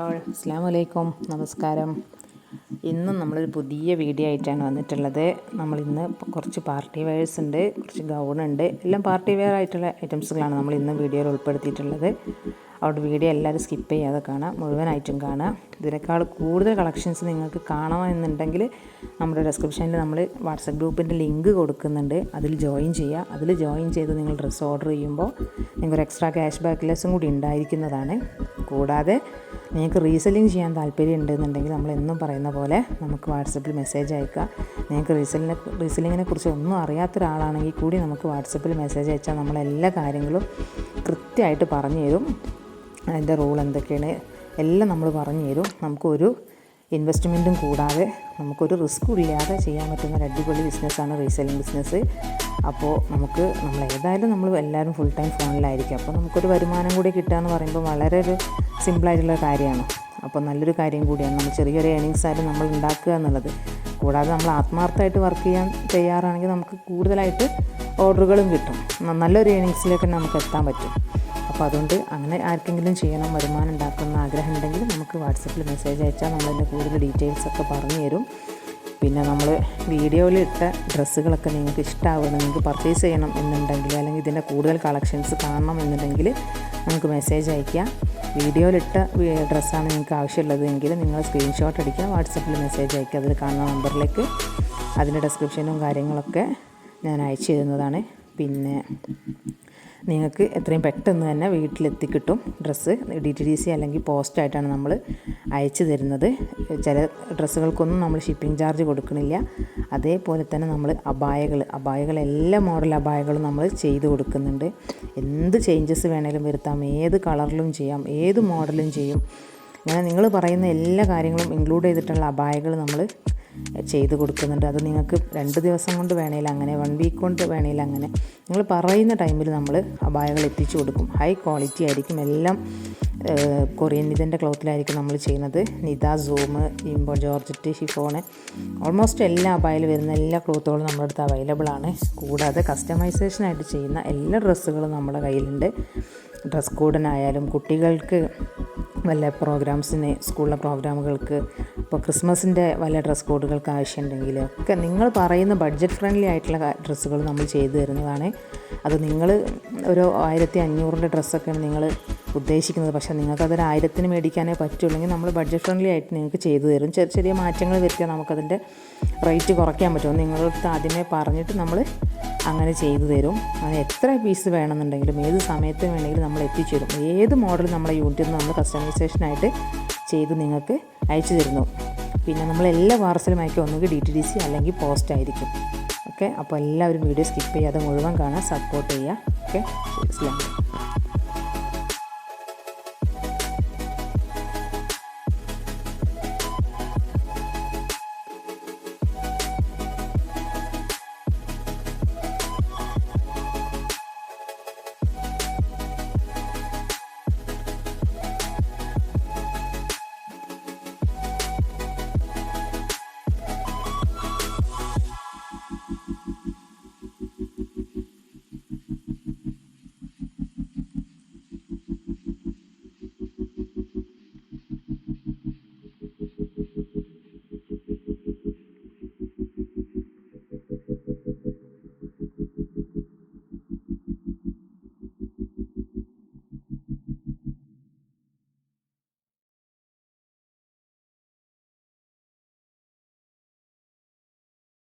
All, അസ്സലാമു അലൈക്കും, നമസ്കാരം. ഇന്നും നമ്മളൊരു പുതിയ വീഡിയോ ആയിട്ടാണ് വന്നിട്ടുള്ളത്. നമ്മളിന്ന് കുറച്ച് പാർട്ടി വെയേഴ്സ് ഉണ്ട്, കുറച്ച് ഗൗണുണ്ട്, എല്ലാം പാർട്ടി വെയർ ആയിട്ടുള്ള ഐറ്റംസുകളാണ് നമ്മൾ ഇന്ന് വീഡിയോയിൽ ഉൾപ്പെടുത്തിയിട്ടുള്ളത്. അവിടെ വീഡിയോ എല്ലാവരും സ്കിപ്പ് ചെയ്യാതെ കാണാം, മുഴുവനായിട്ടും കാണാം. ഇതിനേക്കാൾ കൂടുതൽ കളക്ഷൻസ് നിങ്ങൾക്ക് കാണണമെന്നുണ്ടെങ്കിൽ നമ്മുടെ ഡിസ്ക്രിപ്ഷനിൽ നമ്മൾ വാട്സപ്പ് ഗ്രൂപ്പിൻ്റെ ലിങ്ക് കൊടുക്കുന്നുണ്ട്, അതിൽ ജോയിൻ ചെയ്യുക. അതിൽ ജോയിൻ ചെയ്ത് നിങ്ങൾ ഡ്രസ്സ് ഓർഡർ ചെയ്യുമ്പോൾ നിങ്ങൾക്കൊരു എക്സ്ട്രാ ക്യാഷ് ബാക്ക് ലെസ്സും കൂടി ഉണ്ടായിരിക്കുന്നതാണ്. കൂടാതെ നിങ്ങൾക്ക് റീസെല്ലിങ് ചെയ്യാൻ താല്പര്യം ഉണ്ടെന്നുണ്ടെങ്കിൽ നമ്മൾ എന്നും പറയുന്ന പോലെ നമുക്ക് വാട്സപ്പിൽ മെസ്സേജ് അയക്കുക. നിങ്ങൾക്ക് റീസെല്ലിങ്ങിനെ കുറിച്ച് ഒന്നും അറിയാത്ത ഒരാളാണെങ്കിൽ കൂടി നമുക്ക് വാട്സപ്പിൽ മെസ്സേജ് അയച്ചാൽ നമ്മളെല്ലാ കാര്യങ്ങളും കൃത്യമായിട്ട് പറഞ്ഞു തരും. അതിൻ്റെ റൂൾ എന്തൊക്കെയാണ് എല്ലാം നമ്മൾ പറഞ്ഞു തരും. നമുക്കൊരു ഇൻവെസ്റ്റ്മെൻറ്റും കൂടാതെ നമുക്കൊരു റിസ്ക്കും ഇല്ലാതെ ചെയ്യാൻ പറ്റുന്ന ഒരു അടിപൊളി ബിസിനസ്സാണ് റീസെല്ലിംഗ് ബിസിനസ്. അപ്പോൾ നമ്മളേതായാലും നമ്മൾ എല്ലാവരും ഫുൾ ടൈം ഫോണിലായിരിക്കും. അപ്പോൾ നമുക്കൊരു വരുമാനം കൂടി കിട്ടുക എന്ന് പറയുമ്പോൾ വളരെ ഒരു സിമ്പിളായിട്ടുള്ള കാര്യമാണ്. അപ്പോൾ നല്ലൊരു കാര്യം കൂടിയാണ്. നമ്മൾ ചെറിയൊരു ഏണിങ്സ് ആയാലും നമ്മൾ ഉണ്ടാക്കുക എന്നുള്ളത്. കൂടാതെ നമ്മൾ ആത്മാർത്ഥമായിട്ട് വർക്ക് ചെയ്യാൻ തയ്യാറാണെങ്കിൽ നമുക്ക് കൂടുതലായിട്ട് ഓർഡറുകളും കിട്ടും. നല്ലൊരു ഏണിങ്സിലേക്ക് നമുക്ക് എത്താൻ പറ്റും. അപ്പോൾ അതുകൊണ്ട് അങ്ങനെ ആർക്കെങ്കിലും ചെയ്യണം, വരുമാനം ഉണ്ടാക്കുന്ന ആഗ്രഹം ഉണ്ടെങ്കിൽ നമുക്ക് വാട്സപ്പിൽ മെസ്സേജ് അയച്ചാൽ നമ്മളതിൻ്റെ കൂടുതൽ ഡീറ്റെയിൽസൊക്കെ പറഞ്ഞു തരും. പിന്നെ നമ്മൾ വീഡിയോയിൽ ഇട്ട ഡ്രസ്സുകളൊക്കെ നിങ്ങൾക്ക് ഇഷ്ടമാവണം, നിങ്ങൾക്ക് പർച്ചേസ് ചെയ്യണം എന്നുണ്ടെങ്കിൽ, അല്ലെങ്കിൽ ഇതിൻ്റെ കൂടുതൽ കളക്ഷൻസ് കാണണം എന്നുണ്ടെങ്കിൽ നമുക്ക് മെസ്സേജ് അയയ്ക്കുക. വീഡിയോയിലിട്ട ഡ്രസ്സാണ് നിങ്ങൾക്ക് ആവശ്യമുള്ളത് എങ്കിൽ നിങ്ങൾ സ്ക്രീൻഷോട്ട് അടിക്കുക, വാട്സപ്പിൽ മെസ്സേജ് അയയ്ക്കുക. അതിൽ കാണുന്ന നമ്പറിലേക്ക് അതിൻ്റെ ഡിസ്ക്രിപ്ഷനും കാര്യങ്ങളൊക്കെ ഞാൻ അയച്ചു തരുന്നതാണ്. പിന്നെ നിങ്ങൾക്ക് എത്രയും പെട്ടെന്ന് തന്നെ വീട്ടിലെത്തിക്കിട്ടും ഡ്രസ്സ്. DTDC അല്ലെങ്കിൽ പോസ്റ്റായിട്ടാണ് നമ്മൾ അയച്ചു തരുന്നത്. ചില ഡ്രസ്സുകൾക്കൊന്നും നമ്മൾ ഷിപ്പിംഗ് ചാർജ് കൊടുക്കണില്ല. അതേപോലെ തന്നെ നമ്മൾ അബായകൾ എല്ലാ മോഡൽ അബായകളും നമ്മൾ ചെയ്ത് കൊടുക്കുന്നുണ്ട്. എന്ത് ചേഞ്ചസ് വേണേലും വരുത്താം, ഏത് കളറിലും ചെയ്യാം, ഏത് മോഡലും ചെയ്യും. അങ്ങനെ നിങ്ങൾ പറയുന്ന എല്ലാ കാര്യങ്ങളും ഇൻക്ലൂഡ് ചെയ്തിട്ടുള്ള അബായകൾ നമ്മൾ ചെയ്ത് കൊടുക്കുന്നുണ്ട്. അത് നിങ്ങൾക്ക് 2 ദിവസം കൊണ്ട് വേണേൽ അങ്ങനെ, 1 വീക്ക് കൊണ്ട് വേണേൽ അങ്ങനെ, നിങ്ങൾ പറയുന്ന ടൈമിൽ നമ്മൾ അബായകൾ എത്തിച്ചു കൊടുക്കും. ഹൈ ക്വാളിറ്റി ആയിരിക്കും. എല്ലാം കൊറിയൻ ഇതിൻ്റെ ക്ലോത്തിലായിരിക്കും നമ്മൾ ചെയ്യുന്നത്. നിത, സൂം, ഇംബോ, ജോർജറ്റ്, ഷിഫോണ്, ഓൾമോസ്റ്റ് എല്ലാ അബായയിൽ വരുന്ന എല്ലാ ക്ലോത്തുകളും നമ്മുടെ അടുത്ത് അവൈലബിൾ ആണ്. കൂടാതെ കസ്റ്റമൈസേഷനായിട്ട് ചെയ്യുന്ന എല്ലാ ഡ്രസ്സുകളും നമ്മുടെ കയ്യിലുണ്ട്. ഡ്രസ് കോഡിനായാലും കുട്ടികൾക്ക് വല്ല പ്രോഗ്രാംസിന്, സ്കൂളിലെ പ്രോഗ്രാമുകൾക്ക്, ഇപ്പോൾ ക്രിസ്മസിൻ്റെ വല്ല ഡ്രസ് കോഡുകൾക്ക് ആവശ്യമുണ്ടെങ്കിൽ ഒക്കെ നിങ്ങൾ പറയുന്ന ബഡ്ജറ്റ് ഫ്രണ്ട്ലി ആയിട്ടുള്ള ഡ്രസ്സുകൾ നമ്മൾ ചെയ്തു തരുന്നതാണ്. അത് നിങ്ങൾ ഒരു 1500 ഡ്രസ്സൊക്കെയാണ് നിങ്ങൾ ഉദ്ദേശിക്കുന്നത്, പക്ഷേ നിങ്ങൾക്കതൊരു 1000-ന് മേടിക്കാനേ പറ്റുള്ളെങ്കിൽ നമ്മൾ ബഡ്ജറ്റ് ഫ്രണ്ട്ലി ആയിട്ട് നിങ്ങൾക്ക് ചെയ്തു തരും. ചെറിയ മാറ്റങ്ങൾ വരുത്തിയാൽ നമുക്കതിൻ്റെ റേറ്റ് കുറയ്ക്കാൻ പറ്റും. നിങ്ങളടുത്ത് ആദ്യമേ പറഞ്ഞിട്ട് നമ്മൾ അങ്ങനെ ചെയ്തു തരും. അങ്ങനെ എത്ര പീസ് വേണമെന്നുണ്ടെങ്കിലും ഏത് സമയത്ത് വേണമെങ്കിലും നമ്മൾ എത്തിച്ചു തരും. ഏത് മോഡൽ നമ്മളെ യൂണിറ്റിൽ നിന്ന് നമ്മൾ കസ്റ്റമൈസേഷനായിട്ട് ചെയ്ത് നിങ്ങൾക്ക് അയച്ചു തരുന്നു. പിന്നെ നമ്മളെല്ലാ പാർസലും അയക്കുക ഒന്നുകിൽ DTDC അല്ലെങ്കിൽ പോസ്റ്റ് ആയിരിക്കും. ഓക്കെ, അപ്പോൾ എല്ലാവരും വീഡിയോ സ്കിപ്പ് ചെയ്യാതെ മുഴുവൻ കാണാൻ സപ്പോർട്ട് ചെയ്യുക. ഓക്കെ, അസ്സലാമു അലൈക്കും.